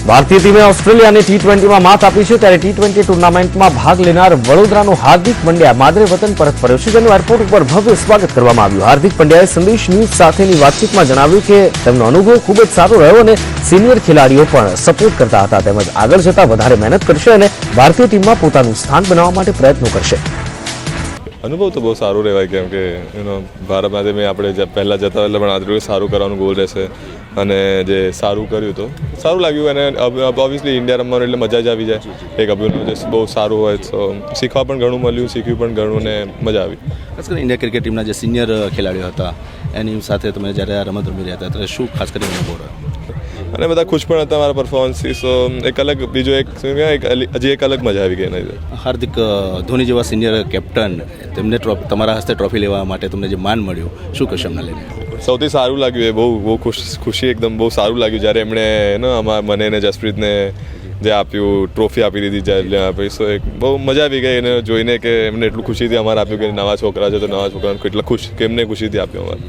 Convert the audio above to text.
ભારતીય ટીમે ઓસ્ટ્રેલિયાને ટી20માં માત આપી છે ત્યારે ટી20 ટુર્નામેન્ટમાં ભાગ લેનાર વડોદરાનો હાર્દિક પંડ્યા માદરે વતન પરત ફર્યો છે, જેનું એરપોર્ટ ઉપર ભવ્ય સ્વાગત કરવામાં આવ્યું. હાર્દિક પંડ્યાએ સંદેશ ન્યૂઝ સાથેની વાતચીતમાં જણાવ્યું કે તેમનો અનુભવ ખૂબ જ સારો રહ્યો અને સિનિયર ખેલાડીઓ પણ સપોર્ટ કરતા હતા, તેમજ આગળ જતા વધારે મહેનત કરશે અને ભારતીય ટીમમાં પોતાનું સ્થાન બનાવવા માટે પ્રયત્નો કરશે. અનુભવ તો બહુ સારું રહેવાય, કેમ કે ભારતમાંથી મેં આપણે પહેલાં જતા એટલે પણ આટલું સારું કરવાનું ગોલ રહેશે અને જે સારું કર્યું તો સારું લાગ્યું. અને ઓબ્વિયસલી ઇન્ડિયા રમવાનું એટલે મજા જ આવી જાય. એક અભિનવ જે બહુ સારું હોય તો શીખવા પણ ઘણું મળ્યું, શીખ્યું પણ ઘણું ને મજા આવી. ખાસ કરીને ઇન્ડિયા ક્રિકેટ ટીમના જે સિનિયર ખેલાડીઓ હતા એની સાથે તમે જ્યારે આ રમત રમી રહ્યા હતા ત્યારે શું ખાસ કરીને અનુભવ રહ્યો? અને બધા ખુશ પણ હતા મારા પરફોર્મન્સથી. સો એક અલગ બીજો હજી એક અલગ મજા આવી ગઈ એના લીધે. હાર્દિક ધોની જેવા સિનિયર કેપ્ટન, તેમને તમારા હસ્તે ટ્રોફી લેવા માટે તમને જે માન મળ્યું, શું કહેશો એમને લઈને? સૌથી સારું લાગ્યું એ બહુ ખુશી એકદમ બહુ સારું લાગ્યું જ્યારે એમણે મને ને જસપ્રીતને જે આપ્યું, ટ્રોફી આપી દીધી જ્યારે આપી. સો એક બહુ મજા આવી ગઈ એને જોઈને કે એમને એટલું ખુશીથી અમારે આપ્યું કે નવા છોકરા છે તો નવા છોકરાને કેટલા ખુશ કે એમને ખુશીથી આપ્યું અમારે.